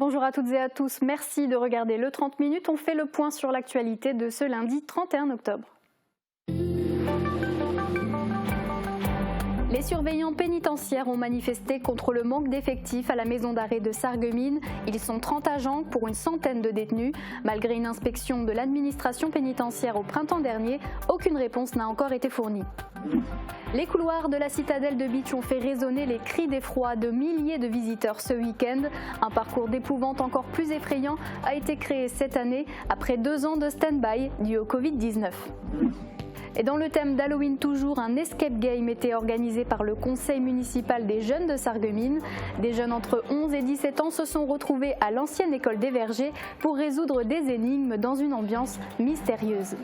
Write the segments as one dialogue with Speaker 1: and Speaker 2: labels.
Speaker 1: Bonjour à toutes et à tous, merci de regarder le 30 minutes. On fait le point sur l'actualité de ce lundi 31 octobre. Les surveillants pénitentiaires ont manifesté contre le manque d'effectifs à la maison d'arrêt de Sarreguemines. Ils sont 30 agents pour une centaine de détenus. Malgré une inspection de l'administration pénitentiaire au printemps dernier, aucune réponse n'a encore été fournie. Les couloirs de la citadelle de Bitche ont fait résonner les cris d'effroi de milliers de visiteurs ce week-end. Un parcours d'épouvante encore plus effrayant a été créé cette année après 2 ans de stand-by dû au Covid-19. Et dans le thème d'Halloween toujours, un escape game était organisé par le conseil municipal des jeunes de Sarreguemines. Des jeunes entre 11 et 17 ans se sont retrouvés à l'ancienne école des Vergers pour résoudre des énigmes dans une ambiance mystérieuse.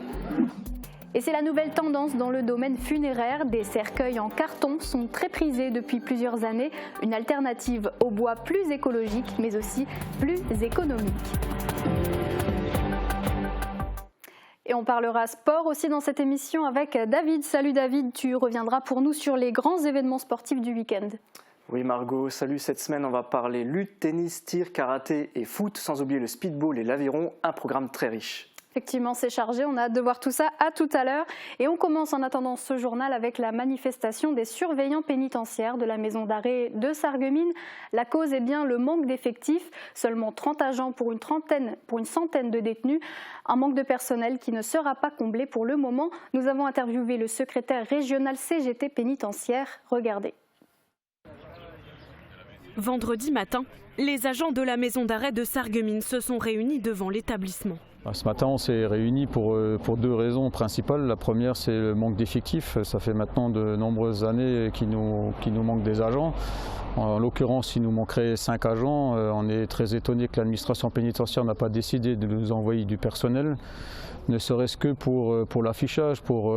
Speaker 1: Et c'est la nouvelle tendance dans le domaine funéraire. Des cercueils en carton sont très prisés depuis plusieurs années. Une alternative au bois plus écologique mais aussi plus économique. Et on parlera sport aussi dans cette émission avec David. Salut David, tu reviendras pour nous sur les grands événements sportifs du week-end.
Speaker 2: Oui Margot, salut. Cette semaine on va parler lutte, tennis, tir, karaté et foot, sans oublier le speedball et l'aviron, un programme très riche.
Speaker 1: Effectivement, c'est chargé, on a hâte de voir tout ça. À tout à l'heure. Et on commence en attendant ce journal avec la manifestation des surveillants pénitentiaires de la maison d'arrêt de Sarreguemines. La cause est bien le manque d'effectifs, seulement 30 agents pour une centaine de détenus. Un manque de personnel qui ne sera pas comblé pour le moment. Nous avons interviewé le secrétaire régional CGT pénitentiaire. Regardez.
Speaker 3: Vendredi matin, les agents de la maison d'arrêt de Sarreguemines se sont réunis devant l'établissement.
Speaker 4: Ce matin, on s'est réunis pour 2 raisons principales. La première, c'est le manque d'effectifs. Ça fait maintenant de nombreuses années qu'il nous manque des agents. En l'occurrence, il nous manquerait 5 agents. On est très étonné que l'administration pénitentiaire n'a pas décidé de nous envoyer du personnel, ne serait-ce que pour l'affichage, pour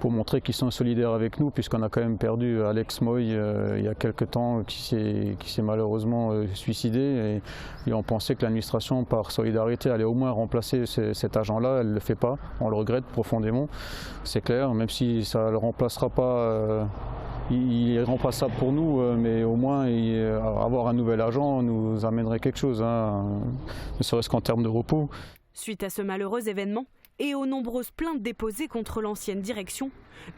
Speaker 4: montrer qu'ils sont solidaires avec nous, puisqu'on a quand même perdu Alex Moy il y a quelques temps, qui s'est malheureusement suicidé. Et on pensait que l'administration, par solidarité, allait au moins remplacer cet agent-là. Elle ne le fait pas, on le regrette profondément, c'est clair, même si ça ne le remplacera pas. Il est remplaçable pour nous, mais au moins avoir un nouvel agent nous amènerait quelque chose, ne serait-ce qu'en termes de repos.
Speaker 3: Suite à ce malheureux événement et aux nombreuses plaintes déposées contre l'ancienne direction,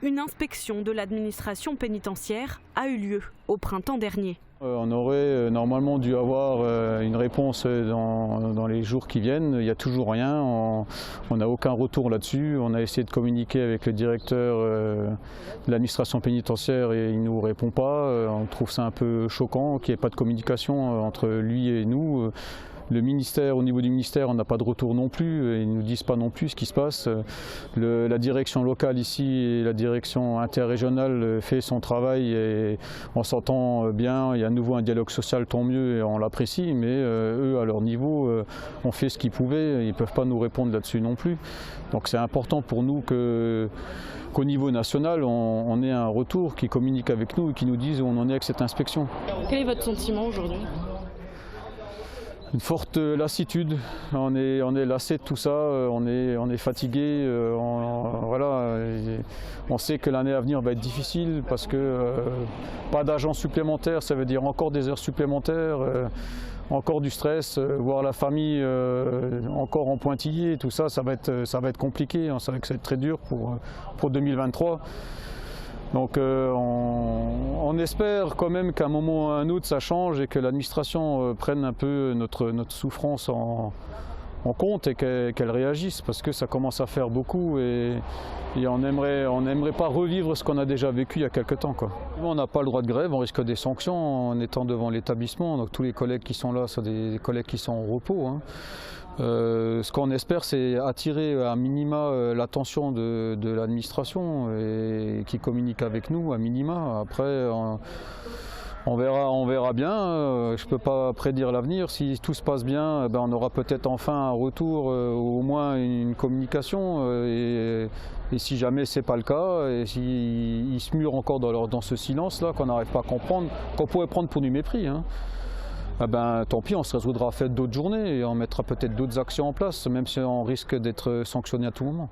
Speaker 3: une inspection de l'administration pénitentiaire a eu lieu au printemps dernier.
Speaker 4: On aurait normalement dû avoir une réponse dans les jours qui viennent. Il n'y a toujours rien, on n'a aucun retour là-dessus. On a essayé de communiquer avec le directeur de l'administration pénitentiaire et il ne nous répond pas. On trouve ça un peu choquant qu'il n'y ait pas de communication entre lui et nous. Le ministère, au niveau du ministère, on n'a pas de retour non plus, ils ne nous disent pas non plus ce qui se passe. La direction locale ici et la direction interrégionale fait son travail et on s'entend bien, il y a à nouveau un dialogue social, tant mieux et on l'apprécie, mais eux à leur niveau ont fait ce qu'ils pouvaient, ils ne peuvent pas nous répondre là-dessus non plus. Donc c'est important pour nous qu'au niveau national, on ait un retour qui communique avec nous et qui nous dise où on en est avec cette inspection.
Speaker 3: Quel est votre sentiment aujourd'hui ?
Speaker 4: Une forte lassitude, on est lassé de tout ça, on est fatigué, voilà. On sait que l'année à venir va être difficile parce que pas d'agents supplémentaires, ça veut dire encore des heures supplémentaires, encore du stress, voir la famille encore en pointillé, tout ça, ça va être compliqué, on sait que ça va être très dur pour 2023. Donc on espère quand même qu'à un moment ou à un autre ça change et que l'administration prenne un peu notre souffrance en compte et qu'elle réagisse parce que ça commence à faire beaucoup et on n'aimerait pas revivre ce qu'on a déjà vécu il y a quelques temps, quoi. On n'a pas le droit de grève, on risque des sanctions en étant devant l'établissement. Donc tous les collègues qui sont là sont des collègues qui sont en repos. Ce qu'on espère, c'est attirer à minima l'attention de l'administration et qui communique avec nous à minima. Après, on verra bien. Je ne peux pas prédire l'avenir. Si tout se passe bien, on aura peut-être enfin un retour, au moins une communication. Et si jamais ce n'est pas le cas, et s'ils se murent encore dans ce silence-là qu'on n'arrive pas à comprendre, qu'on pourrait prendre pour du mépris, tant pis, on se résoudra à faire d'autres journées et on mettra peut-être d'autres actions en place, même si on risque d'être sanctionné à tout moment.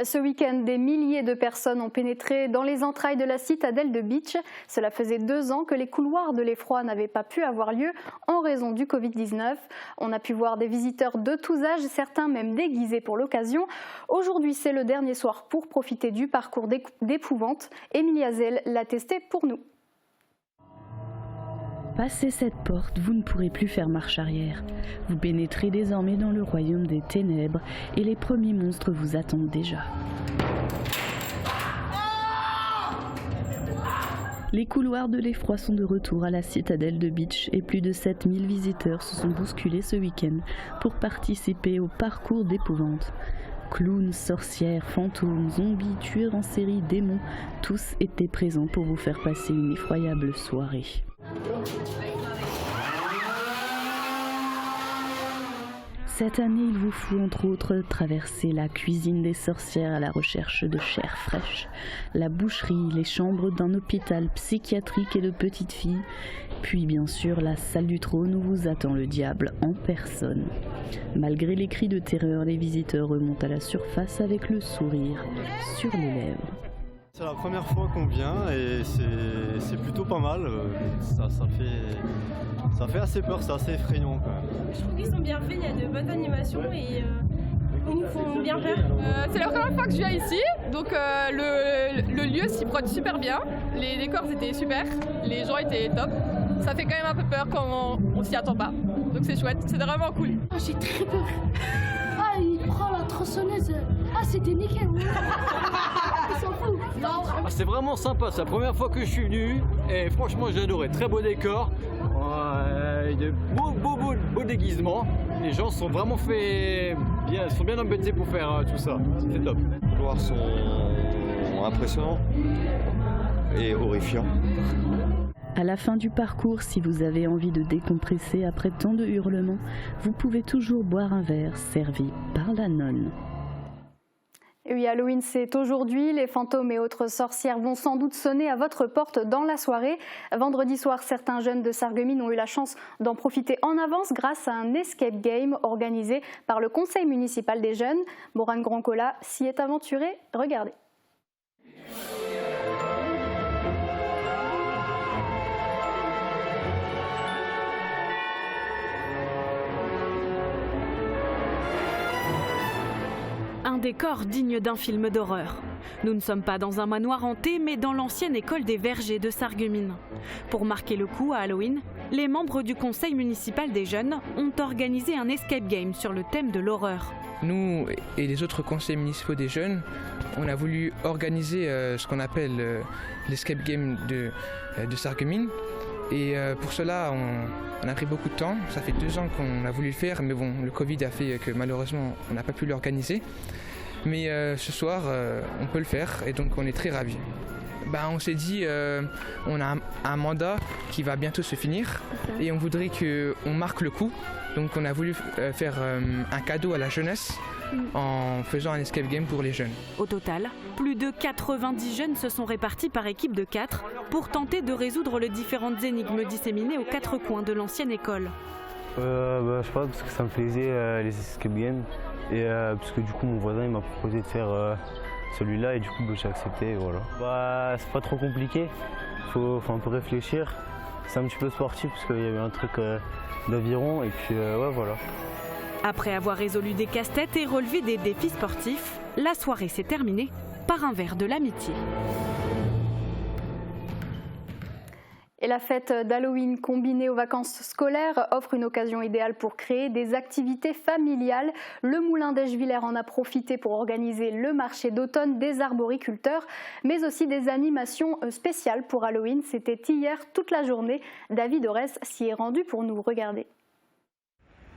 Speaker 1: Ce week-end, des milliers de personnes ont pénétré dans les entrailles de la citadelle de Bitche. Cela faisait 2 ans que les couloirs de l'effroi n'avaient pas pu avoir lieu en raison du Covid-19. On a pu voir des visiteurs de tous âges, certains même déguisés pour l'occasion. Aujourd'hui, c'est le dernier soir pour profiter du parcours d'épouvante. Émilie Hazel l'a testé pour nous.
Speaker 5: Passé cette porte, vous ne pourrez plus faire marche arrière. Vous pénétrez désormais dans le royaume des ténèbres et les premiers monstres vous attendent déjà. Les couloirs de l'effroi sont de retour à la citadelle de Bitche et plus de 7000 visiteurs se sont bousculés ce week-end pour participer au parcours d'épouvante. Clowns, sorcières, fantômes, zombies, tueurs en série, démons, tous étaient présents pour vous faire passer une effroyable soirée. Cette année, il vous faut entre autres traverser la cuisine des sorcières à la recherche de chair fraîche, la boucherie, les chambres d'un hôpital psychiatrique et de petites filles, puis bien sûr la salle du trône où vous attend le diable en personne. Malgré les cris de terreur, les visiteurs remontent à la surface avec le sourire sur les lèvres.
Speaker 6: C'est la première fois qu'on vient et c'est plutôt pas mal. Ça fait assez peur, c'est assez effrayant quand même.
Speaker 7: Je trouve qu'ils sont bien faits, il y a de bonnes animations et ils nous font bien peur.
Speaker 8: C'est la première fois que je viens ici, donc le lieu s'y prête super bien. Les décors étaient super, les gens étaient top. Ça fait quand même un peu peur quand on s'y attend pas. Donc c'est chouette, c'est vraiment cool.
Speaker 9: Ah, j'ai très peur. Ah, il prend la tronçonneuse. Ah, c'était nickel. Ils s'en foutent.
Speaker 10: Ah, c'est vraiment sympa, c'est la première fois que je suis venu et franchement j'ai adoré. Très beau décor, de beaux déguisements. Les gens sont vraiment sont bien embêtés pour faire tout ça. C'est top.
Speaker 6: Les couloirs sont impressionnants et horrifiants.
Speaker 5: À la fin du parcours, si vous avez envie de décompresser après tant de hurlements, vous pouvez toujours boire un verre servi par la nonne.
Speaker 1: Et oui, Halloween, c'est aujourd'hui. Les fantômes et autres sorcières vont sans doute sonner à votre porte dans la soirée. Vendredi soir, certains jeunes de Sarreguemines ont eu la chance d'en profiter en avance grâce à un escape game organisé par le conseil municipal des jeunes. Morane Grancola s'y est aventuré. Regardez.
Speaker 3: Un décor digne d'un film d'horreur. Nous ne sommes pas dans un manoir hanté, mais dans l'ancienne école des vergers de Sarreguemines. Pour marquer le coup à Halloween, les membres du conseil municipal des jeunes ont organisé un escape game sur le thème de l'horreur.
Speaker 11: Nous et les autres conseils municipaux des jeunes, on a voulu organiser ce qu'on appelle l'escape game de Sarreguemines. Et pour cela, on a pris beaucoup de temps. Ça fait 2 ans qu'on a voulu le faire, mais bon, le Covid a fait que malheureusement, on n'a pas pu l'organiser. Mais ce soir, on peut le faire et donc on est très ravis. On s'est dit, on a un mandat qui va bientôt se finir et on voudrait qu'on marque le coup. Donc on a voulu faire un cadeau à la jeunesse en faisant un escape game pour les jeunes.
Speaker 3: Au total, plus de 90 jeunes se sont répartis par équipe de 4 pour tenter de résoudre les différentes énigmes disséminées aux 4 coins de l'ancienne école.
Speaker 12: Je sais pas, parce que ça me plaisait les escape games et parce que du coup mon voisin il m'a proposé de faire celui-là et du coup j'ai accepté et voilà. C'est pas trop compliqué, faut un peu réfléchir, c'est un petit peu sportif parce qu'il y avait un truc d'aviron et puis ouais voilà.
Speaker 3: Après avoir résolu des casse-têtes et relevé des défis sportifs, la soirée s'est terminée par un verre de l'amitié.
Speaker 1: Et la fête d'Halloween combinée aux vacances scolaires offre une occasion idéale pour créer des activités familiales. Le Moulin d'Eschviller en a profité pour organiser le marché d'automne des arboriculteurs, mais aussi des animations spéciales pour Halloween. C'était hier toute la journée. David Orès s'y est rendu pour nous regarder.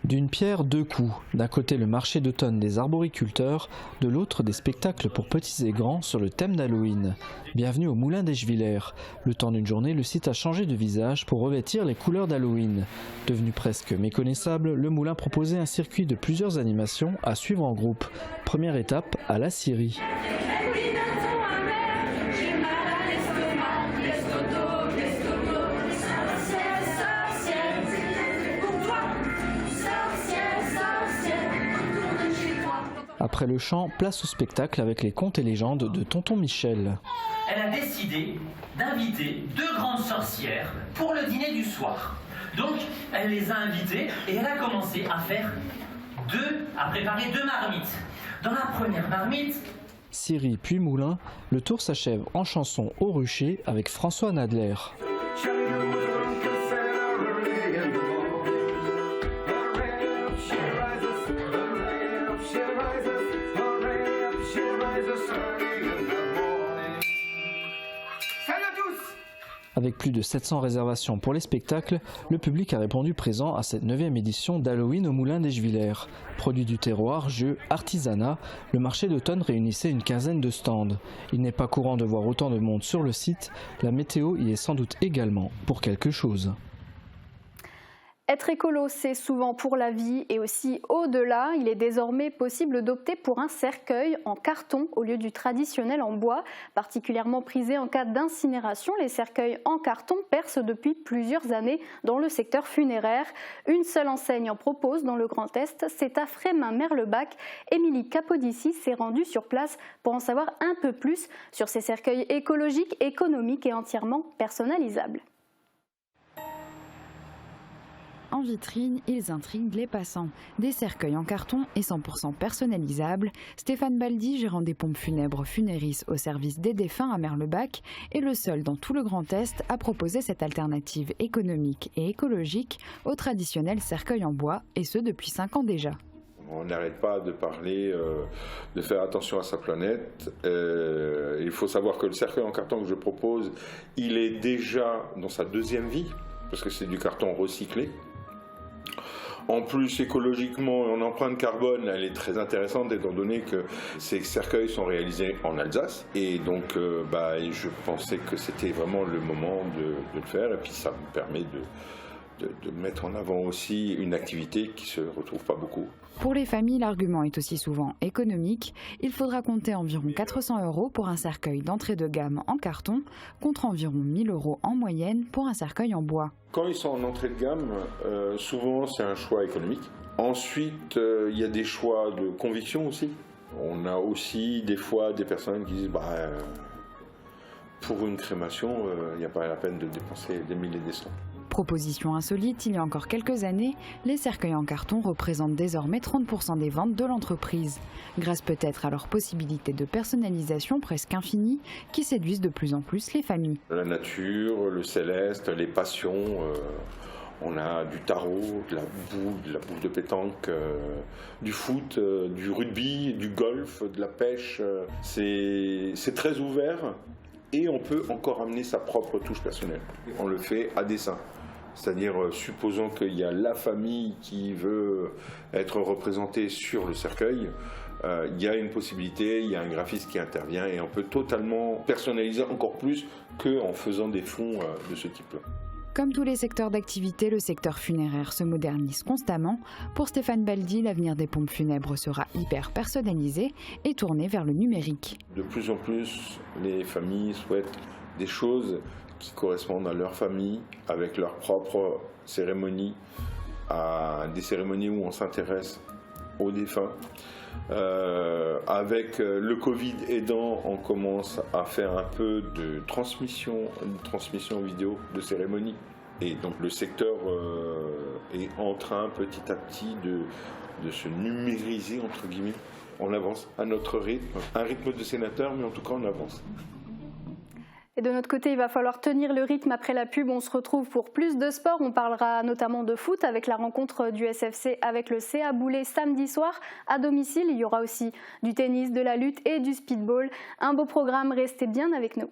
Speaker 13: D'une pierre deux coups, d'un côté le marché d'automne des arboriculteurs, de l'autre des spectacles pour petits et grands sur le thème d'Halloween. Bienvenue au Moulin d'Eschviller. Le temps d'une journée, le site a changé de visage pour revêtir les couleurs d'Halloween. Devenu presque méconnaissable, le moulin proposait un circuit de plusieurs animations à suivre en groupe. Première étape à la scierie. Après le chant, place au spectacle avec les contes et légendes de Tonton Michel.
Speaker 14: Elle a décidé d'inviter 2 grandes sorcières pour le dîner du soir. Donc, elle les a invitées et elle a commencé à préparer 2 marmites. Dans la première marmite,
Speaker 13: Siri puis Moulin, le tour s'achève en chanson au rucher avec François Nadler. Avec plus de 700 réservations pour les spectacles, le public a répondu présent à cette 9e édition d'Halloween au Moulin d'Eschviller. Produit du terroir, jeux, artisanat, le marché d'automne réunissait une quinzaine de stands. Il n'est pas courant de voir autant de monde sur le site, la météo y est sans doute également pour quelque chose.
Speaker 1: Être écolo, c'est souvent pour la vie et aussi au-delà. Il est désormais possible d'opter pour un cercueil en carton au lieu du traditionnel en bois. Particulièrement prisé en cas d'incinération, les cercueils en carton percent depuis plusieurs années dans le secteur funéraire. Une seule enseigne en propose dans le Grand Est, c'est à Frémin-Merlebach. Émilie Capodici s'est rendue sur place pour en savoir un peu plus sur ces cercueils écologiques, économiques et entièrement personnalisables.
Speaker 15: En vitrine, ils intriguent les passants. Des cercueils en carton et 100% personnalisables. Stéphane Baldi, gérant des pompes funèbres Funéris au service des défunts à Merlebach, est le seul dans tout le Grand Est à proposer cette alternative économique et écologique au traditionnel cercueil en bois, et ce depuis 5 ans déjà.
Speaker 16: On n'arrête pas de parler, de faire attention à sa planète. Il faut savoir que le cercueil en carton que je propose, il est déjà dans sa 2e vie, parce que c'est du carton recyclé. En plus, écologiquement, en empreinte carbone, elle est très intéressante étant donné que ces cercueils sont réalisés en Alsace. Et donc, je pensais que c'était vraiment le moment de le faire. Et puis, ça me permet de mettre en avant aussi une activité qui ne se retrouve pas beaucoup.
Speaker 15: Pour les familles, l'argument est aussi souvent économique. Il faudra compter environ 400 € pour un cercueil d'entrée de gamme en carton, contre environ 1 000 € en moyenne pour un cercueil en bois.
Speaker 16: Quand ils sont en entrée de gamme, souvent c'est un choix économique. Ensuite, il y a des choix de conviction aussi. On a aussi des fois des personnes qui disent pour une crémation, il n'y a pas la peine de dépenser des milliers et des cents.
Speaker 15: Proposition insolite, il y a encore quelques années, les cercueils en carton représentent désormais 30% des ventes de l'entreprise, grâce peut-être à leur possibilité de personnalisation presque infinie qui séduisent de plus en plus les familles.
Speaker 16: La nature, le céleste, les passions, on a du tarot, de la boule de pétanque, du foot, du rugby, du golf, de la pêche. C'est très ouvert et on peut encore amener sa propre touche personnelle. On le fait à dessein. C'est-à-dire, supposons qu'il y a la famille qui veut être représentée sur le cercueil, il y a une possibilité, il y a un graphiste qui intervient et on peut totalement personnaliser encore plus qu'en faisant des fonds de ce type-là.
Speaker 15: Comme tous les secteurs d'activité, le secteur funéraire se modernise constamment. Pour Stéphane Baldi, l'avenir des pompes funèbres sera hyper personnalisé et tourné vers le numérique.
Speaker 16: De plus en plus, les familles souhaitent des choses qui correspondent à leur famille, avec leur propre cérémonie, à des cérémonies où on s'intéresse aux défunts. Avec le Covid aidant, on commence à faire un peu de transmission vidéo de cérémonie. Et donc le secteur est en train petit à petit de se numériser, entre guillemets. On avance à notre rythme, un rythme de sénateur, mais en tout cas on avance.
Speaker 1: Et de notre côté, il va falloir tenir le rythme après la pub. On se retrouve pour plus de sport. On parlera notamment de foot avec la rencontre du SFC avec le CA Boulay samedi soir à domicile. Il y aura aussi du tennis, de la lutte et du speedball. Un beau programme, restez bien avec nous.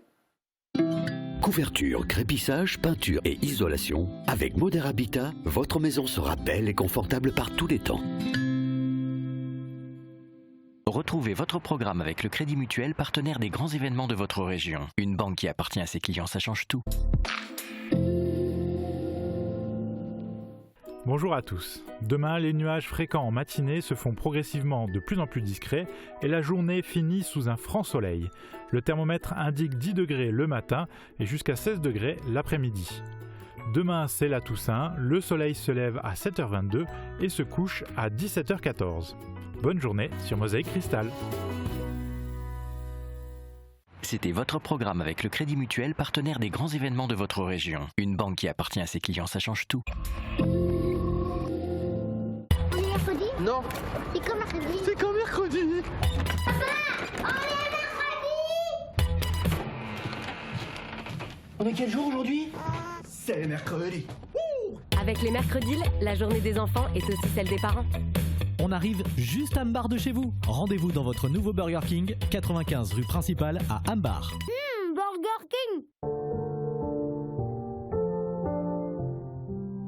Speaker 17: Couverture, crépissage, peinture et isolation. Avec Moder Habitat, votre maison sera belle et confortable par tous les temps.
Speaker 18: Retrouvez votre programme avec le Crédit Mutuel, partenaire des grands événements de votre région. Une banque qui appartient à ses clients, ça change tout.
Speaker 19: Bonjour à tous. Demain, les nuages fréquents en matinée se font progressivement de plus en plus discrets et la journée finit sous un franc soleil. Le thermomètre indique 10 degrés le matin et jusqu'à 16 degrés l'après-midi. Demain, c'est la Toussaint, le soleil se lève à 7h22 et se couche à 17h14. Bonne journée sur Mosaïque Cristal.
Speaker 18: C'était votre programme avec le Crédit Mutuel, partenaire des grands événements de votre région. Une banque qui appartient à ses clients, ça change tout.
Speaker 9: Non. C'est quand mercredi.
Speaker 6: C'est quand mercredi.
Speaker 20: On est quel jour aujourd'hui?
Speaker 21: C'est mercredi.
Speaker 22: Avec les mercredis, la journée des enfants est aussi celle des parents.
Speaker 23: On arrive juste à Ambar de chez vous. Rendez-vous dans votre nouveau Burger King, 95 rue principale à Ambar.
Speaker 9: Burger King.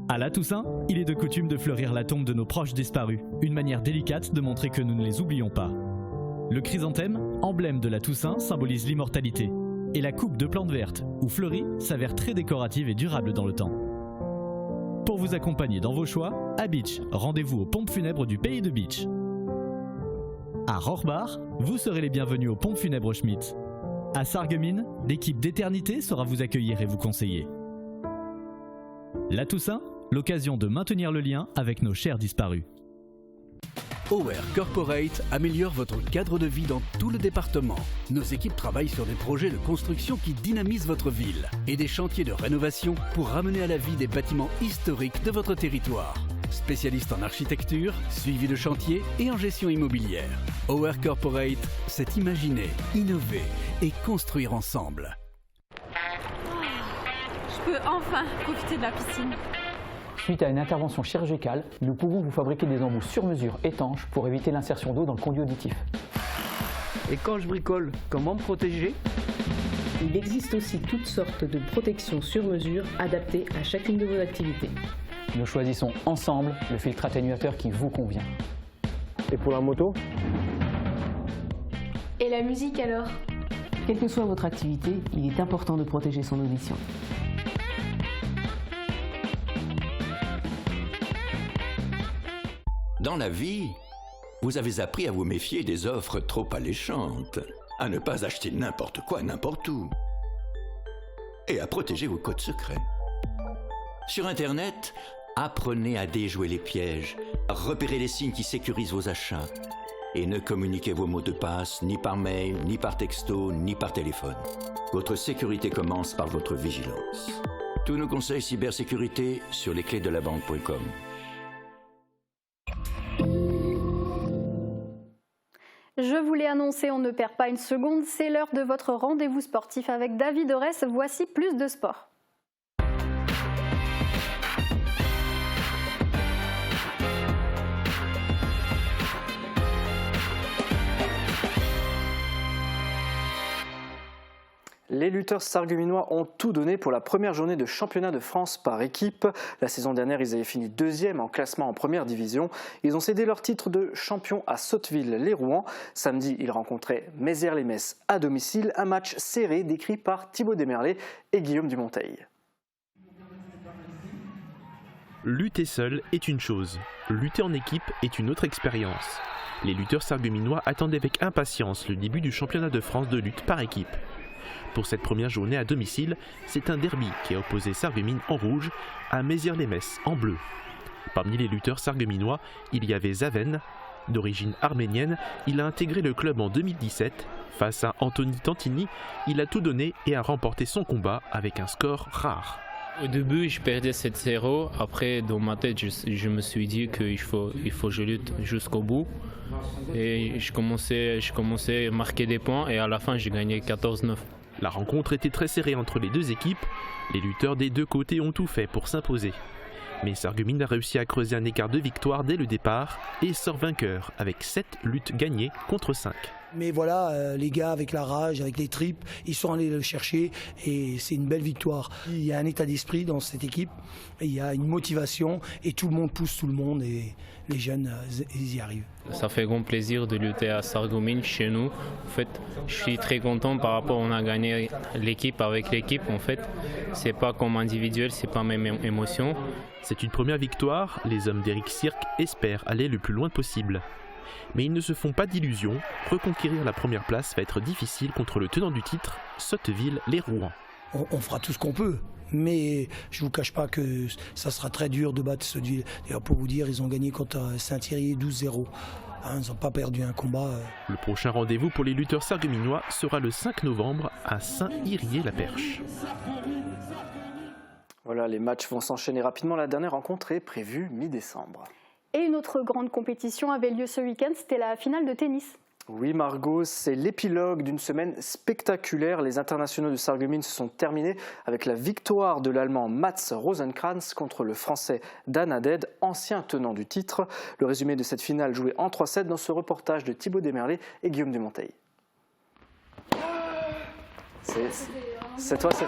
Speaker 23: À la Toussaint, il est de coutume de fleurir la tombe de nos proches disparus. Une manière délicate de montrer que nous ne les oublions pas. Le chrysanthème, emblème de la Toussaint, symbolise l'immortalité. Et la coupe de plantes vertes ou fleuries s'avère très décorative et durable dans le temps. Pour vous accompagner dans vos choix, à Beach, rendez-vous aux pompes funèbres du pays de Beach. À Rohrbach, vous serez les bienvenus aux pompes funèbres Schmitt. À Sarreguemines, l'équipe d'Éternité saura vous accueillir et vous conseiller. La Toussaint, l'occasion de maintenir le lien avec nos chers disparus.
Speaker 24: OR Corporate améliore votre cadre de vie dans tout le département. Nos équipes travaillent sur des projets de construction qui dynamisent votre ville et des chantiers de rénovation pour ramener à la vie des bâtiments historiques de votre territoire. Spécialiste en architecture, suivi de chantier et en gestion immobilière. OR Corporate, c'est imaginer, innover et construire ensemble.
Speaker 25: Je peux enfin profiter de la piscine.
Speaker 26: Suite à une intervention chirurgicale, nous pouvons vous fabriquer des embouts sur mesure étanches pour éviter l'insertion d'eau dans le conduit auditif.
Speaker 27: Et quand je bricole, comment me protéger?
Speaker 28: Il existe aussi toutes sortes de protections sur mesure adaptées à chacune de vos activités.
Speaker 26: Nous choisissons ensemble le filtre atténuateur qui vous convient.
Speaker 27: Et pour la moto?
Speaker 28: Et la musique alors? Quelle que soit votre activité, il est important de protéger son audition.
Speaker 29: Dans la vie, vous avez appris à vous méfier des offres trop alléchantes, à ne pas acheter n'importe quoi, n'importe où, et à protéger vos codes secrets. Sur Internet, apprenez à déjouer les pièges, à repérer les signes qui sécurisent vos achats, et ne communiquez vos mots de passe ni par mail, ni par texto, ni par téléphone. Votre sécurité commence par votre vigilance. Tous nos conseils cybersécurité sur lesclésdelabanque.com.
Speaker 1: Je vous l'ai annoncé, on ne perd pas une seconde, c'est l'heure de votre rendez-vous sportif avec David Orès. Voici plus de sport.
Speaker 2: Les lutteurs sarregueminois ont tout donné pour la première journée de championnat de France par équipe. La saison dernière, ils avaient fini deuxième en classement en première division. Ils ont cédé leur titre de champion à Sotteville-les-Rouen. Samedi, ils rencontraient Mézières-les-Messes à domicile. Un match serré décrit par Thibaut Desmerlet et Guillaume Dumonteil.
Speaker 30: Lutter seul est une chose, lutter en équipe est une autre expérience. Les lutteurs sarregueminois attendaient avec impatience le début du championnat de France de lutte par équipe. Pour cette première journée à domicile, c'est un derby qui a opposé Sarreguemines en rouge à Mézières-les-Messes en bleu. Parmi les lutteurs sarregueminois, il y avait Zaven. D'origine arménienne, il a intégré le club en 2017. Face à Anthony Tantini, il a tout donné et a remporté son combat avec un score rare.
Speaker 31: Au début, je perdais 7-0. Après, dans ma tête, je me suis dit qu'il faut que je lutte jusqu'au bout. Et je commençais à marquer des points et à la fin, j'ai gagné 14-9.
Speaker 30: La rencontre était très serrée entre les deux équipes. Les lutteurs des deux côtés ont tout fait pour s'imposer. Mais Sarreguemines a réussi à creuser un écart de victoire dès le départ et sort vainqueur avec 7 luttes gagnées contre 5.
Speaker 21: Mais voilà, les gars avec la rage, avec les tripes, ils sont allés le chercher et c'est une belle victoire. Il y a un état d'esprit dans cette équipe, il y a une motivation et tout le monde pousse tout le monde et les jeunes, ils y arrivent.
Speaker 31: Ça fait grand plaisir de lutter à Sarreguemines chez nous. En fait, je suis très content par rapport à on a gagné l'équipe avec l'équipe. En fait, c'est pas comme individuel, c'est pas même émotion.
Speaker 30: C'est une première victoire. Les hommes d'Éric Cirque espèrent aller le plus loin possible. Mais ils ne se font pas d'illusions. Reconquérir la première place va être difficile contre le tenant du titre, Sotteville-les-Rouen.
Speaker 21: On fera tout ce qu'on peut, mais je ne vous cache pas que ça sera très dur de battre Sotteville. D'ailleurs, pour vous dire, ils ont gagné contre Saint-Thierry 12-0. Ils n'ont pas perdu un combat.
Speaker 30: Le prochain rendez-vous pour les lutteurs sarregueminois sera le 5 novembre à Saint-Yrier-la-Perche.
Speaker 2: Voilà, les matchs vont s'enchaîner rapidement. La dernière rencontre est prévue mi-décembre.
Speaker 1: Et une autre grande compétition avait lieu ce week-end, c'était la finale de tennis.
Speaker 2: Oui Margot, c'est l'épilogue d'une semaine spectaculaire. Les internationaux de Sarreguemines se sont terminés avec la victoire de l'Allemand Mats Rosenkrantz contre le Français Dan Haded, ancien tenant du titre. Le résumé de cette finale jouée en 3-7 dans ce reportage de Thibaut Desmerlet et Guillaume Dumonteil. C'est toi, c'est...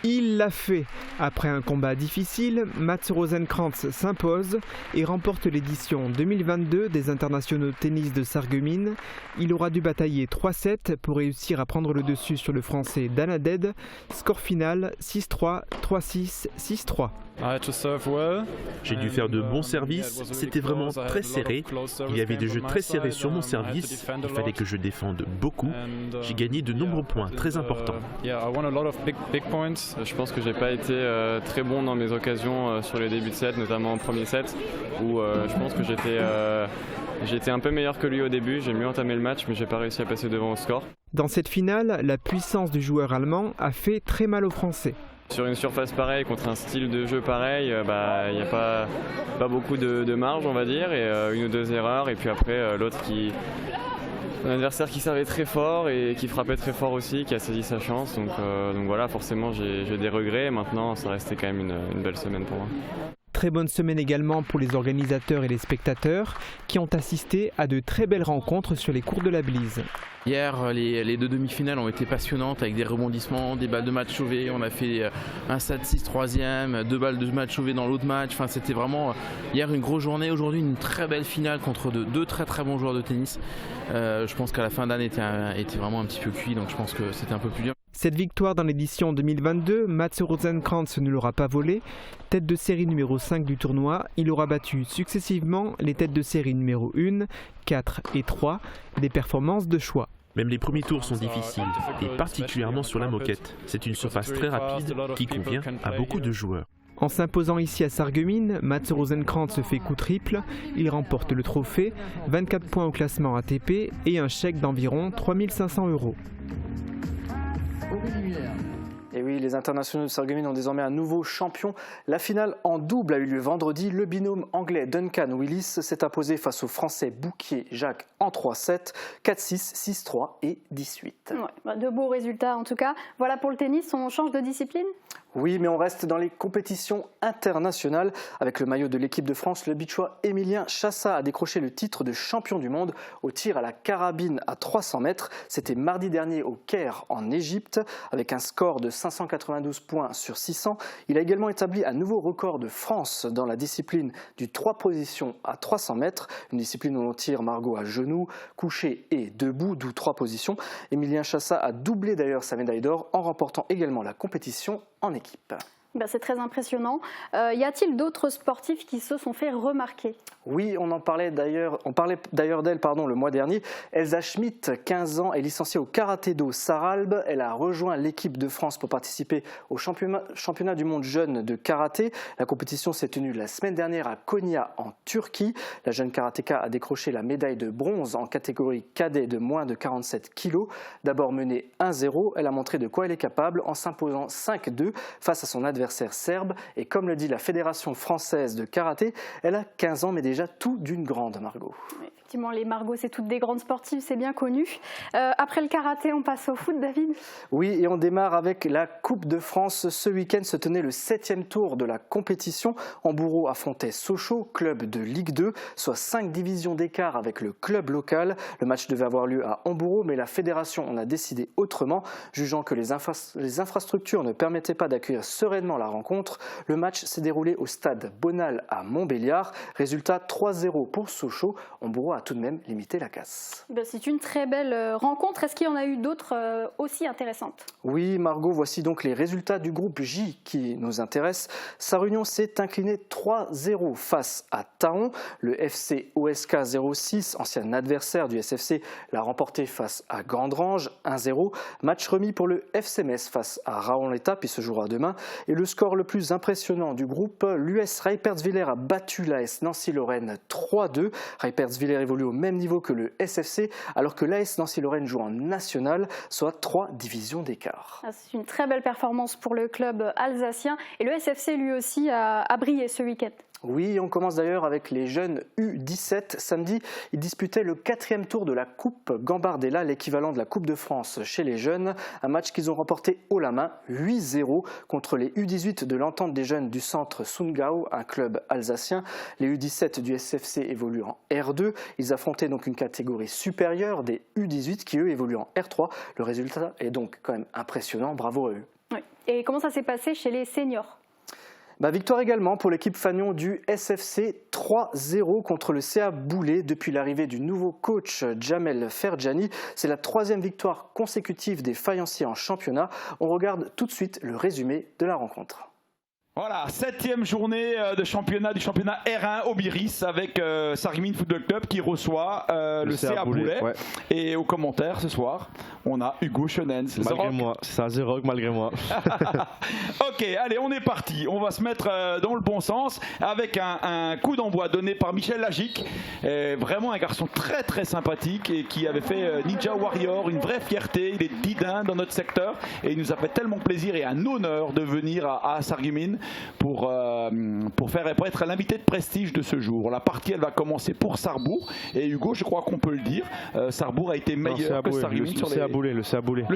Speaker 3: Il l'a fait. Après un combat difficile, Mats Rosenkrantz s'impose et remporte l'édition 2022 des internationaux de tennis de Sarreguemines. Il aura dû batailler 3-7 pour réussir à prendre le dessus sur le Français Dan Haded. Score final 6-3, 3-6, 6-3.
Speaker 30: J'ai dû faire de bons services, c'était vraiment très serré. Il y avait des jeux très serrés sur mon service, il fallait que je défende beaucoup. J'ai gagné de nombreux points très importants.
Speaker 4: Je pense que j'ai pas été très bon dans mes occasions sur les débuts de set, notamment en premier set, où je pense que j'étais un peu meilleur que lui au début. J'ai mieux entamé le match, mais j'ai pas réussi à passer devant au score.
Speaker 3: Dans cette finale, la puissance du joueur allemand a fait très mal aux Français.
Speaker 4: Sur une surface pareille, contre un style de jeu pareil, il n'y a pas beaucoup de marge, on va dire, et une ou deux erreurs, et puis après l'autre un adversaire qui servait très fort et qui frappait très fort aussi, qui a saisi sa chance. Donc voilà, forcément j'ai des regrets. Maintenant, ça restait quand même une belle semaine pour moi.
Speaker 3: Très bonne semaine également pour les organisateurs et les spectateurs qui ont assisté à de très belles rencontres sur les cours de la Blise.
Speaker 5: Hier, les deux demi-finales ont été passionnantes avec des rebondissements, des balles de match sauvées. On a fait un 7-6 troisième, 2 balles de match sauvées dans l'autre match. Enfin, c'était vraiment hier une grosse journée. Aujourd'hui, une très belle finale contre deux très très bons joueurs de tennis. Je pense qu'à la fin d'année était vraiment un petit peu cuit, donc je pense que c'était un peu plus dur.
Speaker 3: Cette victoire dans l'édition 2022, Mats Rosenkrantz ne l'aura pas volée. Tête de série numéro 5 du tournoi, il aura battu successivement les têtes de série numéro 1, 4 et 3, des performances de choix.
Speaker 30: Même les premiers tours sont difficiles, et particulièrement sur la moquette. C'est une surface très rapide qui convient à beaucoup de joueurs.
Speaker 3: En s'imposant ici à Sarreguemines, Mats Rosenkrantz fait coup triple. Il remporte le trophée, 24 points au classement ATP et un chèque d'environ 3 500 €.
Speaker 2: Et oui, les internationaux de Sarreguemines ont désormais un nouveau champion. La finale en double a eu lieu vendredi. Le binôme anglais Duncan Willis s'est imposé face au français Bouquier-Jacques en 3-7, 4-6, 6-3 et 18.
Speaker 1: Ouais, de beaux résultats en tout cas. Voilà pour le tennis, on change de discipline ?
Speaker 2: Oui, mais on reste dans les compétitions internationales. Avec le maillot de l'équipe de France, le bichois Émilien Chassa a décroché le titre de champion du monde au tir à la carabine à 300 mètres. C'était mardi dernier au Caire en Égypte avec un score de 592 points sur 600. Il a également établi un nouveau record de France dans la discipline du 3 positions à 300 mètres. Une discipline où l'on tire Margot à genoux, couché et debout, d'où 3 positions. Émilien Chassa a doublé d'ailleurs sa médaille d'or en remportant également la compétition en équipe.
Speaker 1: C'est très impressionnant. Y a-t-il d'autres sportifs qui se sont fait remarquer ?
Speaker 2: Oui, on parlait d'ailleurs d'elle le mois dernier. Elsa Schmidt, 15 ans, est licenciée au karaté-do Saralbe. Elle a rejoint l'équipe de France pour participer au championnat du monde jeune de karaté. La compétition s'est tenue la semaine dernière à Konya en Turquie. La jeune karatéka a décroché la médaille de bronze en catégorie cadet de moins de 47 kg. D'abord menée 1-0, elle a montré de quoi elle est capable en s'imposant 5-2 face à son adversaire serbe. Et comme le dit la Fédération française de karaté, elle a 15 ans mais déjà tout d'une grande, Margot.
Speaker 1: Oui, effectivement, les Margot, c'est toutes des grandes sportives, c'est bien connu. Après le karaté, on passe au foot, David ?
Speaker 2: Oui, et on démarre avec la Coupe de France. Ce week-end se tenait le 7e tour de la compétition. Hambourg affrontait Sochaux, club de Ligue 2, soit 5 divisions d'écart avec le club local. Le match devait avoir lieu à Hambourg, mais la fédération en a décidé autrement, jugeant que les infrastructures ne permettaient pas d'accueillir sereinement la rencontre. Le match s'est déroulé au stade Bonal à Montbéliard. Résultat 3-0 pour Sochaux. Hambourg a tout de même limité la casse.
Speaker 1: C'est une très belle rencontre. Est-ce qu'il y en a eu d'autres aussi intéressantes ?
Speaker 2: Oui, Margot, voici donc les résultats du groupe J qui nous intéresse. Sarre-Union s'est incliné 3-0 face à Thaon. Le FC OSK 06, ancien adversaire du SFC, l'a remporté face à Gandrange 1-0. Match remis pour le FC Metz face à Raon-l'Étape, il se jouera demain. Et le Le score le plus impressionnant du groupe, l'US Reipertswiller a battu l'AS Nancy-Lorraine 3-2. Reipertswiller évolue au même niveau que le SFC, alors que l'AS Nancy-Lorraine joue en national, soit 3 divisions d'écart.
Speaker 1: C'est une très belle performance pour le club alsacien et le SFC lui aussi a brillé ce week-end.
Speaker 2: Oui, on commence d'ailleurs avec les jeunes U17. Samedi, ils disputaient le 4e tour de la Coupe Gambardella, l'équivalent de la Coupe de France chez les jeunes. Un match qu'ils ont remporté haut la main, 8-0, contre les U18 de l'Entente des jeunes du centre Sundgau, un club alsacien. Les U17 du SFC évoluent en R2. Ils affrontaient donc une catégorie supérieure des U18 qui, eux, évoluent en R3. Le résultat est donc quand même impressionnant. Bravo à eux.
Speaker 1: Oui. Et comment ça s'est passé chez les seniors ?
Speaker 2: Victoire également pour l'équipe Fagnon du SFC, 3-0 contre le CA Boulay depuis l'arrivée du nouveau coach Jamel Ferjani. C'est la 3e victoire consécutive des faïenciers en championnat. On regarde tout de suite le résumé de la rencontre.
Speaker 7: Voilà, 7e journée de championnat du championnat R1 au Biris avec Sarreguemines Football Club qui reçoit le CA Boulay. Ouais. Et au commentaire ce soir, on a Hugo Schonens.
Speaker 8: Malgré moi, c'est un zéro malgré moi.
Speaker 7: Ok, allez, on est parti. On va se mettre dans le bon sens avec un coup d'envoi donné par Michel Lagic. Vraiment un garçon très très sympathique et qui avait fait Ninja Warrior, une vraie fierté. Il est didin dans notre secteur et il nous a fait tellement plaisir et un honneur de venir à Sarreguemines pour être l'invité de prestige de ce jour. La partie elle va commencer pour Sarrebourg et Hugo, je crois qu'on peut le dire, Sarrebourg a été meilleur que Sarreguemines sur
Speaker 8: le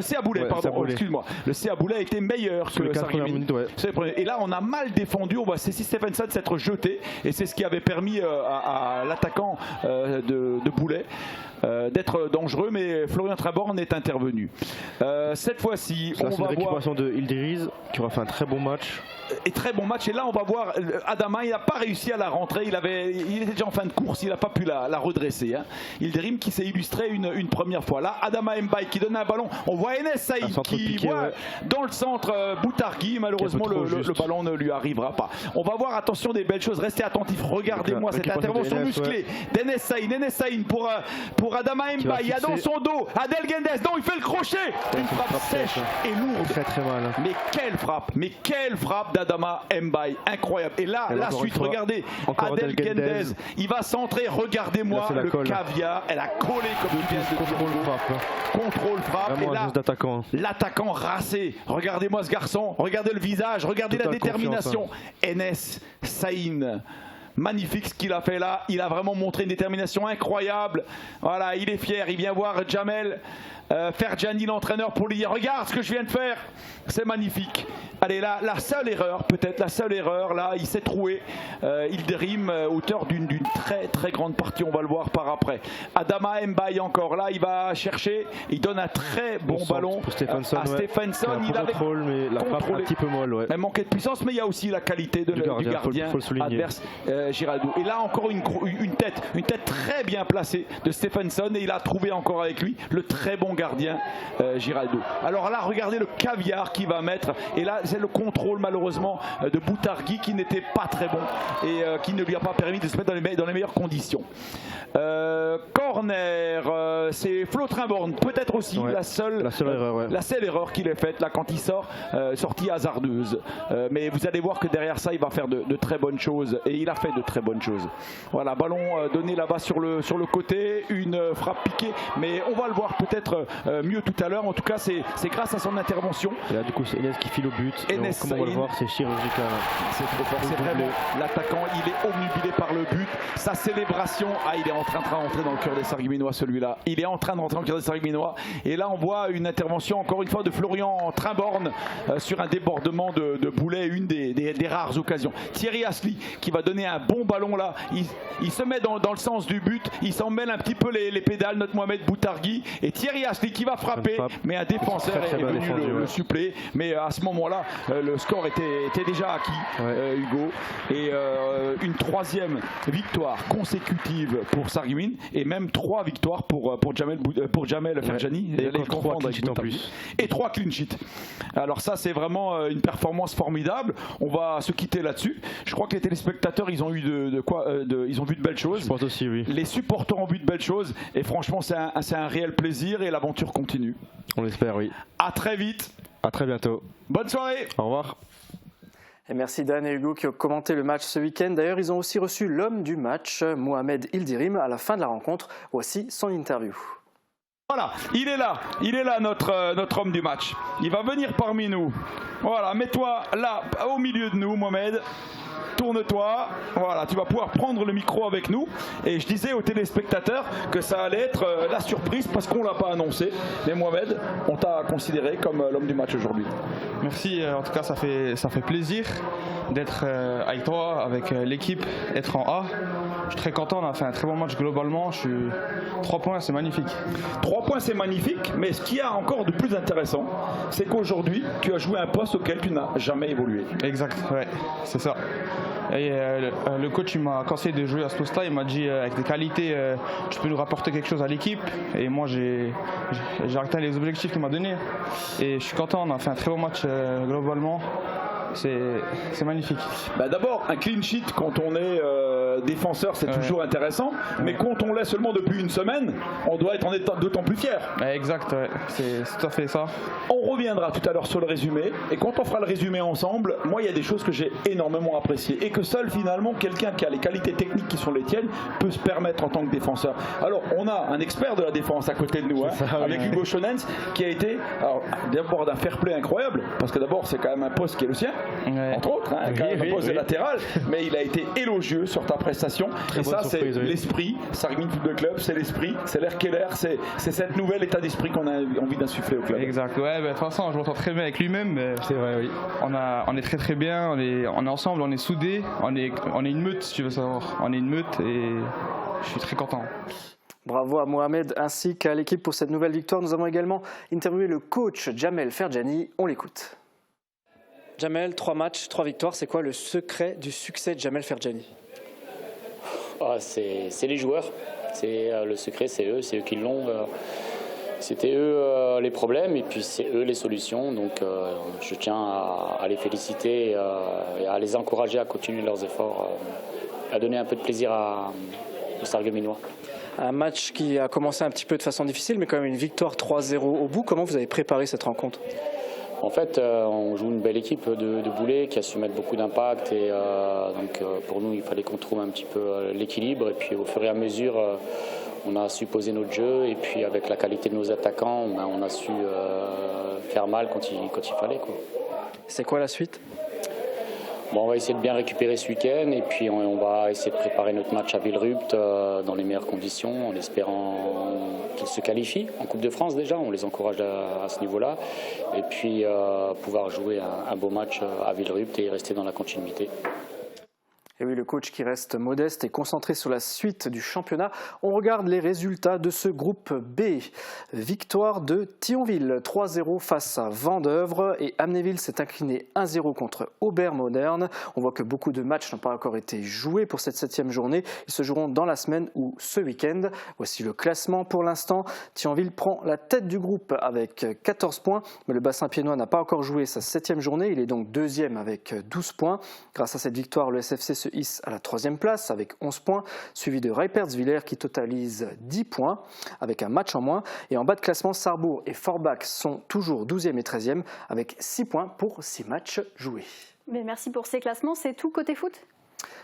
Speaker 8: CA Boulay,
Speaker 7: pardon, excuse-moi. Le CA Boulay a été meilleur que Sarreguemines. Ouais. Et là on a mal défendu, on voit Cécile Stephenson s'être jeté et c'est ce qui avait permis à l'attaquant de Boulay d'être dangereux, mais Florian Traborn est intervenu. Cette fois-ci, on va voir une
Speaker 8: récupération de Hilderiz qui aura fait un très bon match.
Speaker 7: Et très bon match, et là on va voir Adama, il n'a pas réussi à la rentrer, il était déjà en fin de course, il n'a pas pu la redresser. Hilderim qui s'est illustré une première fois. Là Adama Mbaye qui donne un ballon, on voit Enes Saïd qui voit dans le centre Boutargui, malheureusement le ballon ne lui arrivera pas. On va voir, attention, des belles choses, restez attentifs, regardez-moi cette intervention musclée d'Enes Saïd pour Adama Mbaye, il y a dans son dos Adel Gendes, non il fait le crochet, une frappe sèche et lourde.
Speaker 8: Très mal.
Speaker 7: Mais quelle frappe d'Adama Mbaye, incroyable. Et là, la suite, regardez, Adel Gendes, il va centrer, regardez-moi le caviar, elle a collé comme une pièce de contrôle frappe. Et là, l'attaquant racé, regardez-moi ce garçon, regardez le visage, regardez la détermination. Enes Saïd. Magnifique ce qu'il a fait là, il a vraiment montré une détermination incroyable. Voilà, il est fier, il vient voir Jamel Ferjani, l'entraîneur, pour lui dire regarde ce que je viens de faire, c'est magnifique. Allez, là, la seule erreur, là, il s'est troué. Hilderim, auteur d'une très très grande partie, on va le voir par après. Adama Mbaye encore, là, il va chercher, il donne un très bon ballon à Stephenson. Il avait
Speaker 8: contrôle, mais la frappe un petit peu molle. Ouais.
Speaker 7: Il manquait de puissance, mais il y a aussi la qualité du gardien adverse, Giraldo. Et là, encore une tête très bien placée de Stephenson, et il a trouvé encore avec lui le très bon gardien Giraldo. Alors là, regardez le caviar qu'il va mettre, et là, c'est le contrôle malheureusement de Boutargui qui n'était pas très bon et qui ne lui a pas permis de se mettre dans les meilleures conditions. Corner, c'est Flo Trimborn, peut-être aussi la seule erreur qu'il ait faite là quand il sort, sortie hasardeuse. Mais vous allez voir que derrière ça, il va faire de très bonnes choses, et il a fait de très bonnes choses. Voilà, ballon donné là-bas sur le côté, une frappe piquée, mais on va le voir peut-être mieux tout à l'heure. En tout cas, c'est grâce à son intervention.
Speaker 8: Et là, du coup, c'est Enes qui file au but. Comme on va le voir, c'est chirurgical.
Speaker 7: C'est trop fort, c'est vraiment l'attaquant, il est obnubilé par le but. Sa célébration, il est en train de rentrer dans le cœur des Sarregueminois, celui-là. Il est en train de rentrer dans le cœur des Sarregueminois. Et là, on voit une intervention, encore une fois, de Florian Trimborn sur un débordement de Boulay, une des rares occasions. Thierry Asli qui va donner un bon ballon là. Il se met dans le sens du but. Il s'en mêle un petit peu les pédales, notre Mohamed Boutargui. Et Thierry Asli qui va frapper, mais un défenseur est venu le suppléer. Mais à ce moment-là, le score était déjà acquis, Hugo. Et une 3e victoire consécutive pour Sarreguemines, et même 3 victoires pour Jamel Ferjani.
Speaker 8: Et 3 clean sheets en plus.
Speaker 7: Et 3 clean sheets. Alors ça, c'est vraiment une performance formidable. On va se quitter là-dessus. Je crois que les téléspectateurs, ils ont eu ils ont vu de belles choses.
Speaker 8: Je pense aussi, oui.
Speaker 7: Les supporters ont vu de belles choses. Et franchement, c'est un réel plaisir, et l'aventure continue.
Speaker 8: On l'espère, oui.
Speaker 7: À très vite.
Speaker 8: À très bientôt.
Speaker 7: Bonne soirée.
Speaker 8: Au revoir.
Speaker 2: Et merci Dan et Hugo qui ont commenté le match ce week-end. D'ailleurs, ils ont aussi reçu l'homme du match, Mohamed Ildirim, à la fin de la rencontre. Voici son interview.
Speaker 7: Voilà, il est là notre homme du match. Il va venir parmi nous. Voilà, mets-toi là, au milieu de nous, Mohamed. Tourne-toi, voilà, tu vas pouvoir prendre le micro avec nous. Et je disais aux téléspectateurs que ça allait être la surprise parce qu'on ne l'a pas annoncé. Mais Mohamed, on t'a considéré comme l'homme du match aujourd'hui.
Speaker 6: Merci, en tout cas ça fait plaisir d'être avec toi, avec l'équipe, être en A. Je suis très content, on a fait un très bon match globalement. 3 points, c'est magnifique.
Speaker 7: 3 points, c'est magnifique, mais ce qu'il y a encore de plus intéressant, c'est qu'aujourd'hui, tu as joué un poste auquel tu n'as jamais évolué.
Speaker 6: Exact, ouais, c'est ça. Et le coach il m'a conseillé de jouer à ce poste-là, il m'a dit avec des qualités tu peux nous rapporter quelque chose à l'équipe, et moi j'ai atteint les objectifs qu'il m'a donnés et je suis content, on a fait un très bon match globalement. C'est magnifique.
Speaker 7: Bah d'abord, un clean sheet quand on est défenseur, c'est toujours intéressant, mais quand on l'est seulement depuis une semaine, on doit être d'autant plus fier.
Speaker 6: Exact, ouais. C'est tout à fait ça.
Speaker 7: On reviendra tout à l'heure sur le résumé, et quand on fera le résumé ensemble, moi il y a des choses que j'ai énormément appréciées et que seul finalement quelqu'un qui a les qualités techniques qui sont les tiennes peut se permettre en tant que défenseur. Alors on a un expert de la défense à côté de nous, avec Hugo Schonens, qui a été d'abord d'un fair play incroyable, parce que d'abord c'est quand même un poste qui est le sien. Entre autres, quand même un poste latéral, mais il a été élogieux sur ta prestation. Très et ça, c'est l'esprit. Sarreguemines Football Club, c'est l'esprit, c'est l'air Keller, c'est cette nouvel état d'esprit qu'on a envie d'insuffler au club.
Speaker 6: Exact. Ouais, de toute façon, je m'entends très bien avec lui-même. C'est vrai, oui. On est très très bien. On est ensemble, on est soudés. On est une meute, si tu veux savoir. On est une meute et je suis très content.
Speaker 2: Bravo à Mohamed ainsi qu'à l'équipe pour cette nouvelle victoire. Nous avons également interviewé le coach Jamel Ferjani. On l'écoute. Jamel, 3 matchs, 3 victoires, c'est quoi le secret du succès de Jamel Ferjani?
Speaker 10: C'est les joueurs, le secret c'est eux qui l'ont. C'était eux les problèmes et puis c'est eux les solutions. Donc je tiens à les féliciter et à les encourager à continuer leurs efforts, à donner un peu de plaisir aux Sarregueminois.
Speaker 2: Un match qui a commencé un petit peu de façon difficile, mais quand même une victoire 3-0 au bout. Comment vous avez préparé cette rencontre?
Speaker 10: En fait, on joue une belle équipe de Boulay qui a su mettre beaucoup d'impact et donc pour nous, il fallait qu'on trouve un petit peu l'équilibre et puis au fur et à mesure, on a su poser notre jeu et puis avec la qualité de nos attaquants, on a su faire mal quand il fallait.
Speaker 2: C'est quoi la suite?
Speaker 10: Bon, on va essayer de bien récupérer ce week-end et puis on va essayer de préparer notre match à Villerupt dans les meilleures conditions en espérant qu'ils se qualifient en Coupe de France déjà. On les encourage à ce niveau-là et puis pouvoir jouer un beau match à Villerupt et rester dans la continuité.
Speaker 2: Et oui, le coach qui reste modeste et concentré sur la suite du championnat. On regarde les résultats de ce groupe B. Victoire de Thionville, 3-0 face à Vendeuvre. Et Amnéville s'est incliné 1-0 contre Aubert-Moderne. On voit que beaucoup de matchs n'ont pas encore été joués pour cette 7e journée. Ils se joueront dans la semaine ou ce week-end. Voici le classement pour l'instant. Thionville prend la tête du groupe avec 14 points. Mais le bassin piénois n'a pas encore joué sa 7e journée. Il est donc 2e avec 12 points. Grâce à cette victoire, le SFC se hisse à la 3e place avec 11 points, suivi de Reipertswiller qui totalise 10 points avec un match en moins. Et en bas de classement, Sarrebourg et Forbach sont toujours 12e et 13e avec 6 points pour 6 matchs joués.
Speaker 1: Mais merci pour ces classements, c'est tout côté foot ?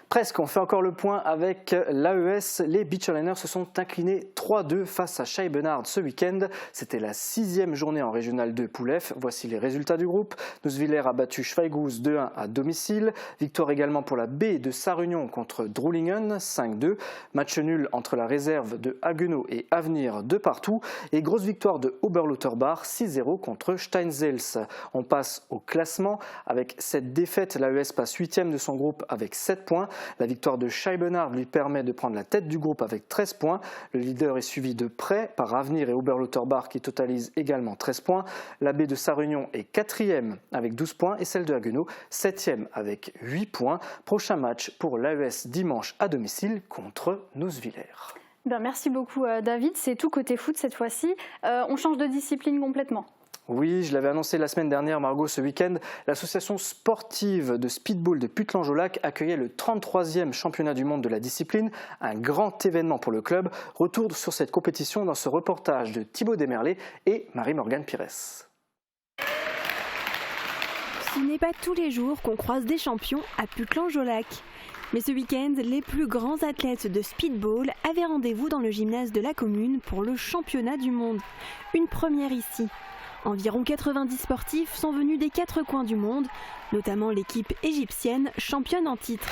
Speaker 2: Presque, on fait encore le point avec l'AES. Les Beachliners se sont inclinés 3-2 face à Scheibenhardt ce week-end. C'était la 6e journée en Régional 2 Poule F. Voici les résultats du groupe. Nouswiller a battu Schweighouse 2-1 à domicile. Victoire également pour la B de Sarre-Union contre Droulingen 5-2. Match nul entre la réserve de Haguenau et Avenir de partout. Et grosse victoire de Oberlotterbach 6-0 contre Steinzels. On passe au classement. Avec cette défaite, l'AES passe 8e de son groupe avec 7 points. La victoire de Scheibenhardt lui permet de prendre la tête du groupe avec 13 points. Le leader est suivi de près par Avenir et Oberlotterbach qui totalisent également 13 points. La B de Sarre-Union est 4e avec 12 points et celle de Haguenau 7e avec 8 points. Prochain match pour l'AES dimanche à domicile contre Nouswiller.
Speaker 1: Merci beaucoup David, c'est tout côté foot cette fois-ci. On change de discipline complètement.
Speaker 2: Oui, je l'avais annoncé la semaine dernière, Margot, ce week-end, l'association sportive de speedball de Puttelange-au-Lac accueillait le 33e championnat du monde de la discipline, un grand événement pour le club. Retour sur cette compétition dans ce reportage de Thibaut Desmerlet et Marie-Morgane Pires.
Speaker 11: Ce n'est pas tous les jours qu'on croise des champions à Putelange-au-Lac. Mais ce week-end, les plus grands athlètes de speedball avaient rendez-vous dans le gymnase de la commune pour le championnat du monde. Une première ici. Environ 90 sportifs sont venus des 4 coins du monde, notamment l'équipe égyptienne championne en titre.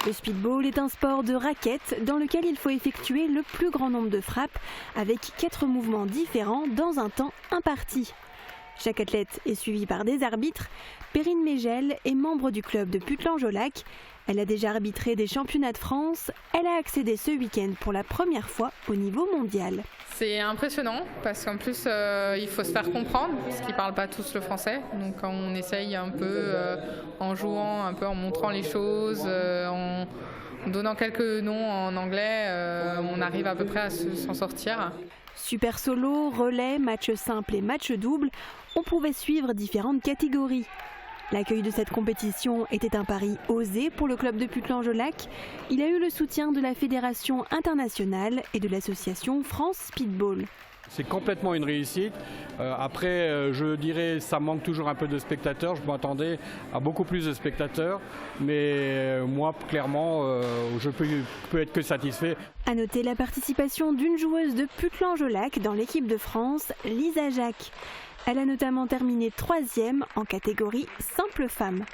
Speaker 11: Le speedball est un sport de raquette dans lequel il faut effectuer le plus grand nombre de frappes avec 4 mouvements différents dans un temps imparti. Chaque athlète est suivi par des arbitres. Perrine Mégel est membre du club de Putelange-au-Lac. Elle a déjà arbitré des championnats de France. Elle a accédé ce week-end pour la première fois au niveau mondial.
Speaker 12: C'est impressionnant parce qu'en plus il faut se faire comprendre parce qu'ils ne parlent pas tous le français. Donc on essaye un peu en jouant, un peu en montrant les choses, en donnant quelques noms en anglais, on arrive à peu près à s'en sortir.
Speaker 11: Super solo, relais, match simple et match double, on pouvait suivre différentes catégories. L'accueil de cette compétition était un pari osé pour le club de Putelange-au-Lac. Il a eu le soutien de la Fédération internationale et de l'association France Speedball.
Speaker 13: C'est complètement une réussite. Après, je dirais, ça manque toujours un peu de spectateurs. Je m'attendais à beaucoup plus de spectateurs. Mais moi, clairement, je peux être que satisfait.
Speaker 11: À noter la participation d'une joueuse de Putelange-au-Lac dans l'équipe de France, Lisa Jacques. Elle a notamment terminé 3e en catégorie simple femme.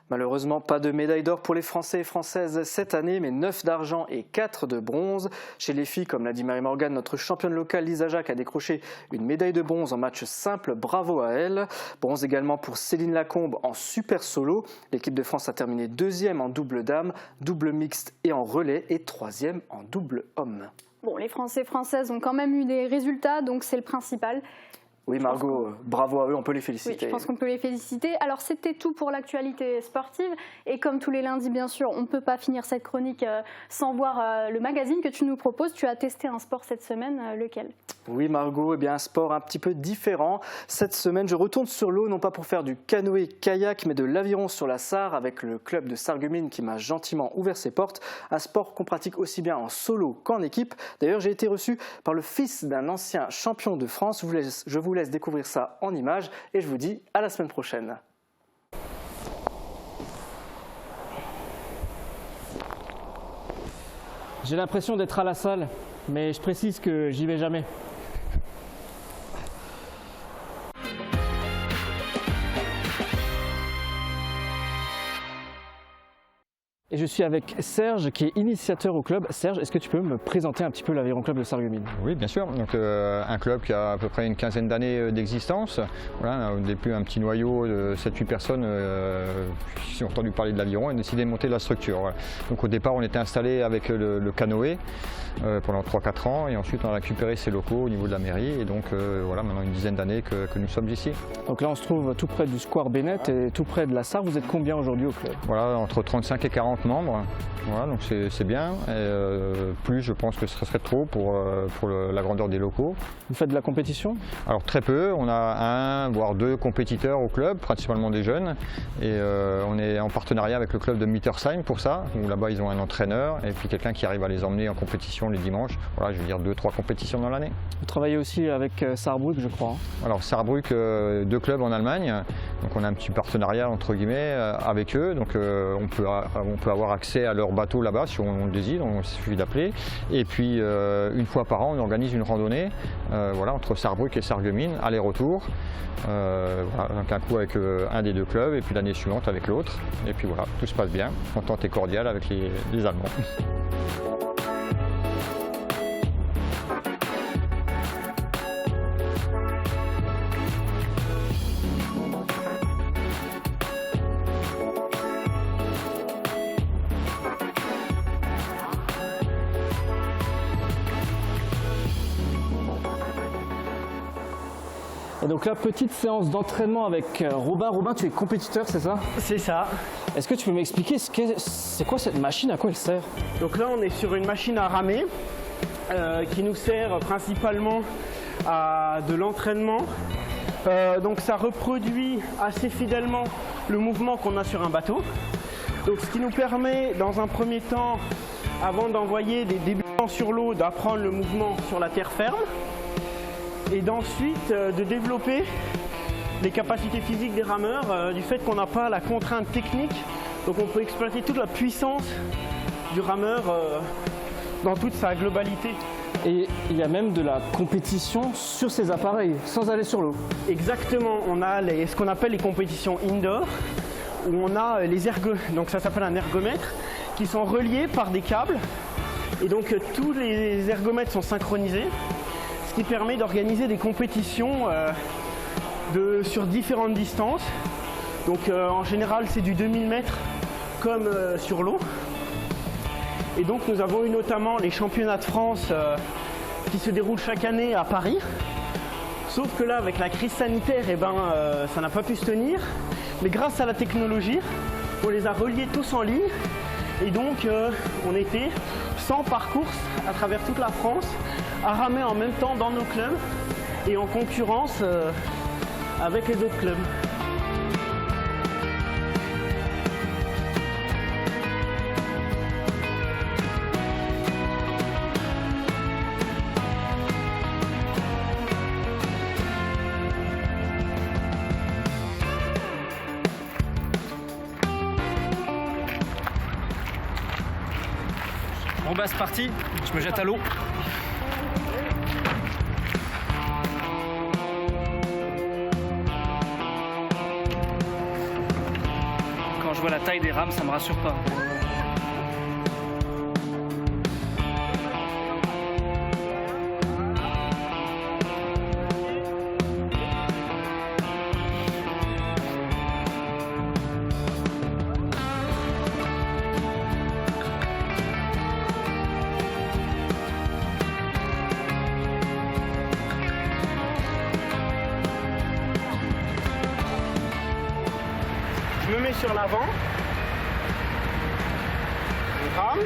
Speaker 2: Malheureusement, pas de médaille d'or pour les Français et Françaises cette année, mais 9 d'argent et 4 de bronze. Chez les filles, comme l'a dit Marie-Morgane, notre championne locale Lisa Jacques a décroché une médaille de bronze en match simple, bravo à elle. Bronze également pour Céline Lacombe en super solo. L'équipe de France a terminé 2e en double dame, double mixte et en relais et 3e en double homme.
Speaker 1: Bon, les Français et Françaises ont quand même eu des résultats, donc c'est le principal.
Speaker 2: Oui, Margot, bravo à eux, on peut les féliciter.
Speaker 1: Oui, je pense qu'on peut les féliciter. Alors, c'était tout pour l'actualité sportive. Et comme tous les lundis, bien sûr, on ne peut pas finir cette chronique sans voir le magazine que tu nous proposes. Tu as testé un sport cette semaine, lequel ?
Speaker 2: Oui, Margot, eh bien, un sport un petit peu différent. Cette semaine, je retourne sur l'eau, non pas pour faire du canoë-kayak, mais de l'aviron sur la Sarre avec le club de Sarreguemines qui m'a gentiment ouvert ses portes. Un sport qu'on pratique aussi bien en solo qu'en équipe. D'ailleurs, j'ai été reçu par le fils d'un ancien champion de France. Je vous laisse découvrir ça en images et je vous dis à la semaine prochaine.
Speaker 14: J'ai l'impression d'être à la salle, mais je précise que j'y vais jamais. Et je suis avec Serge qui est initiateur au club. Serge, est-ce que tu peux me présenter un petit peu l'Aviron Club de Sarreguemines ?
Speaker 15: Oui, bien sûr. Donc, un club qui a à peu près une quinzaine d'années d'existence. Voilà, au début, un petit noyau de 7-8 personnes qui ont entendu parler de l'aviron et ont décidé de monter la structure. Voilà. Donc au départ, on était installé avec le canoë pendant 3-4 ans et ensuite on a récupéré ces locaux au niveau de la mairie et donc voilà, maintenant une dizaine d'années que nous sommes ici.
Speaker 14: Donc là, on se trouve tout près du Square Bennett et tout près de la Sarre. Vous êtes combien aujourd'hui au club ?
Speaker 15: Voilà, entre 35 et 40 membres, voilà, donc c'est bien. Et, plus, je pense que ce serait trop pour la grandeur des locaux.
Speaker 14: Vous faites de la compétition ?
Speaker 15: Alors très peu, on a 1 voire 2 compétiteurs au club, principalement des jeunes. Et on est en partenariat avec le club de Mittersheim pour ça, où là-bas ils ont un entraîneur et puis quelqu'un qui arrive à les emmener en compétition les dimanches. Voilà, je veux dire 2-3 compétitions dans l'année.
Speaker 14: Vous travaillez aussi avec Saarbrück, je crois.
Speaker 15: Alors Saarbrück, 2 clubs en Allemagne, donc on a un petit partenariat entre guillemets avec eux, donc on peut avoir accès à leur bateau là-bas si on le désire, il suffit d'appeler. Et puis une fois par an, on organise une randonnée voilà, entre Saarbrück et Sarreguemines, aller-retour. Voilà, donc un coup avec un des 2 clubs et puis l'année suivante avec l'autre. Et puis voilà, tout se passe bien, entente et cordiale avec les Allemands.
Speaker 14: Et donc là, petite séance d'entraînement avec Robin. Robin, tu es compétiteur, c'est ça?
Speaker 27: C'est ça.
Speaker 14: Est-ce que tu peux m'expliquer c'est quoi cette machine, à quoi elle sert?
Speaker 27: Donc là, on est sur une machine à ramer qui nous sert principalement à de l'entraînement. Donc ça reproduit assez fidèlement le mouvement qu'on a sur un bateau. Donc ce qui nous permet, dans un premier temps, avant d'envoyer des débutants sur l'eau, d'apprendre le mouvement sur la terre ferme. Et d'ensuite de développer les capacités physiques des rameurs, du fait qu'on n'a pas la contrainte technique. Donc on peut exploiter toute la puissance du rameur dans toute sa globalité.
Speaker 14: Et il y a même de la compétition sur ces appareils, sans aller sur l'eau.
Speaker 27: Exactement, on a ce qu'on appelle les compétitions indoor, où on a donc ça s'appelle un ergomètre, qui sont reliés par des câbles. Et donc tous les ergomètres sont synchronisés, ce qui permet d'organiser des compétitions sur différentes distances. Donc en général c'est du 2000 mètres comme sur l'eau. Et donc nous avons eu notamment les championnats de France qui se déroulent chaque année à Paris. Sauf que là avec la crise sanitaire, ça n'a pas pu se tenir. Mais grâce à la technologie, on les a reliés tous en ligne. Et donc on était 100 par course à travers toute la France à ramer en même temps dans nos clubs et en concurrence avec les autres clubs.
Speaker 14: Bon bah c'est parti, je me jette à l'eau. Quand je vois la taille des rames, ça me rassure pas.
Speaker 27: Je me mets sur l'avant, je rame,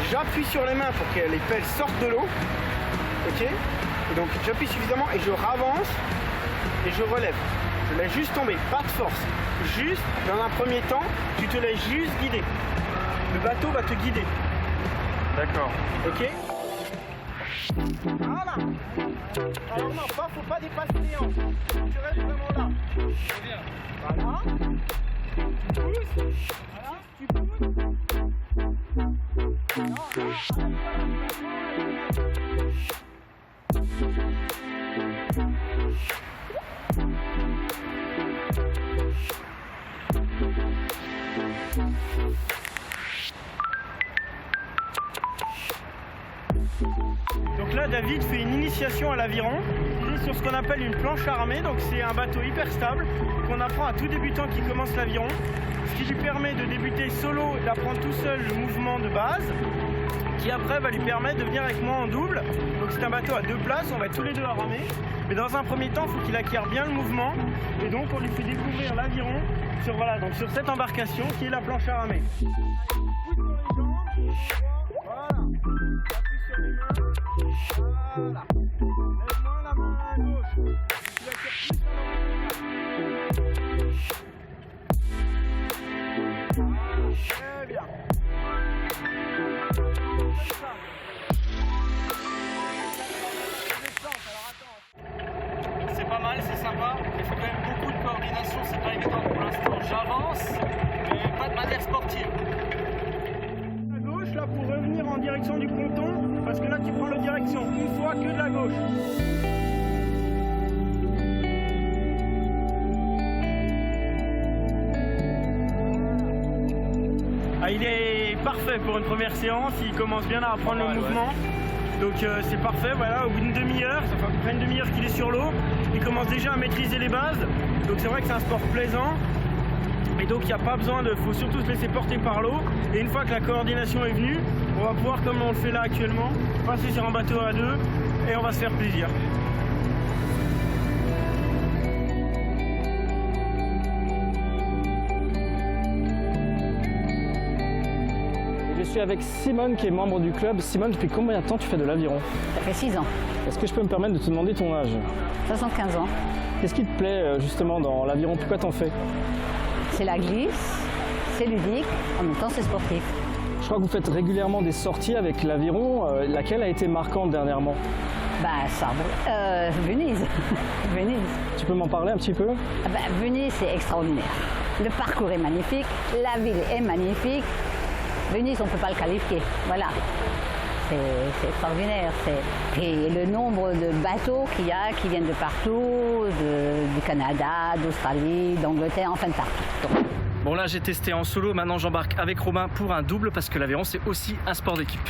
Speaker 27: j'appuie sur les mains pour que les pelles sortent de l'eau, ok? Et donc j'appuie suffisamment et je ravance et je relève. Je laisse juste tomber, pas de force. Juste, dans un premier temps, tu te laisses juste guider. Le bateau va te guider. D'accord. Ok? Voilà. Alors non, faut pas dépasser les hanches. Tu restes vraiment là. Voilà. Tu pousses. Voilà. Tu pousses. Donc là, David fait une initiation à l'aviron. Il est sur ce qu'on appelle une planche armée. Donc c'est un bateau hyper stable qu'on apprend à tout débutant qui commence l'aviron. Ce qui lui permet de débuter solo et d'apprendre tout seul le mouvement de base, qui après va lui permettre de venir avec moi en double. Donc c'est un bateau à 2 places, on va être tous les deux à ramer. Mais dans un premier temps, il faut qu'il acquiert bien le mouvement. Et donc on lui fait découvrir l'aviron sur, voilà, donc sur cette embarcation qui est la planche à ramer. Voilà. Lève-moi la main à gauche. Tu attires plus très bien.
Speaker 14: C'est pas mal, c'est sympa. Il faut quand même beaucoup de coordination, c'est pas évident pour l'instant. J'avance, mais pas de manière sportive.
Speaker 27: À gauche, là, pour revenir en direction du ponton, parce que là, tu prends la direction une fois que de la gauche. Ah, il est parfait pour une première séance, il commence bien à apprendre le mouvement. Donc c'est parfait, voilà, au bout d'une demi-heure, ça fait à peu près une demi-heure qu'il est sur l'eau, il commence déjà à maîtriser les bases, donc c'est vrai que c'est un sport plaisant, et donc il n'y a pas besoin faut surtout se laisser porter par l'eau, et une fois que la coordination est venue, on va pouvoir, comme on le fait là actuellement, passer sur un bateau à 2, et on va se faire plaisir.
Speaker 14: Je suis avec Simone qui est membre du club. Simone, depuis combien de temps tu fais de l'aviron?
Speaker 9: Ça fait 6 ans.
Speaker 14: Est-ce que je peux me permettre de te demander ton âge?
Speaker 9: 75 ans.
Speaker 14: Qu'est-ce qui te plaît justement dans l'aviron? Pourquoi t'en fais?
Speaker 9: C'est la glisse, c'est ludique, en même temps c'est sportif.
Speaker 14: Je crois que vous faites régulièrement des sorties avec l'aviron. Laquelle a été marquante dernièrement?
Speaker 9: Venise. Venise.
Speaker 14: Tu peux m'en parler un petit peu?
Speaker 9: Venise, c'est extraordinaire. Le parcours est magnifique, la ville est magnifique. Venise, on ne peut pas le qualifier. Voilà. C'est extraordinaire. Et le nombre de bateaux qu'il y a qui viennent de partout, du Canada, d'Australie, d'Angleterre, enfin de partout.
Speaker 14: Bon là j'ai testé en solo, maintenant j'embarque avec Romain pour un double parce que l'aviron c'est aussi un sport d'équipe.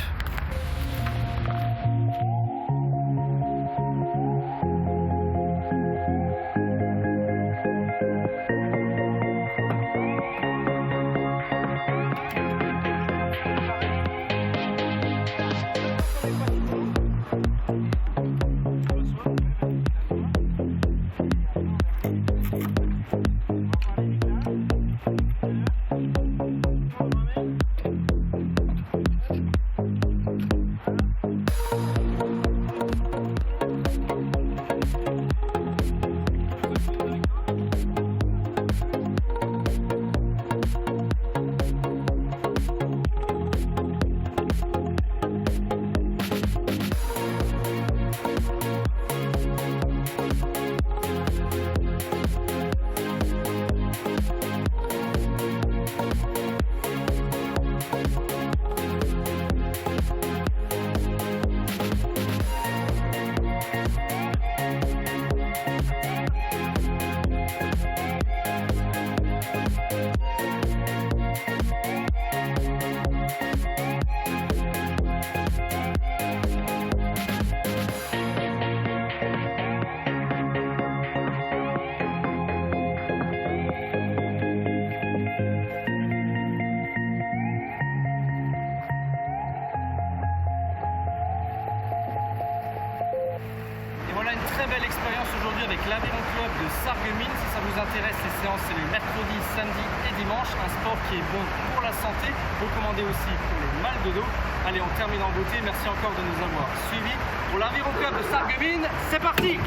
Speaker 14: Très belle expérience aujourd'hui avec l'Aviron Club de Sarreguemines. Si ça vous intéresse, les séances c'est le mercredi, samedi et dimanche. Un sport qui est bon pour la santé, recommandé aussi pour le mal de dos. Allez, on termine en beauté. Merci encore de nous avoir suivis. Pour l'Aviron Club de Sarreguemines, c'est parti.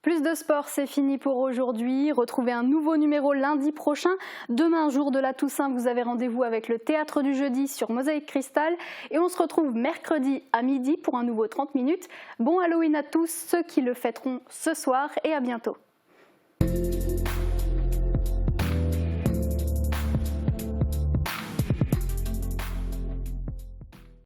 Speaker 1: Plus de sport, c'est fini pour aujourd'hui. Retrouvez un nouveau numéro lundi prochain. Demain, jour de la Toussaint, vous avez rendez-vous avec le Théâtre du Jeudi sur Mosaïque Cristal. Et on se retrouve mercredi à midi pour un nouveau 30 minutes. Bon Halloween à tous ceux qui le fêteront ce soir et à bientôt.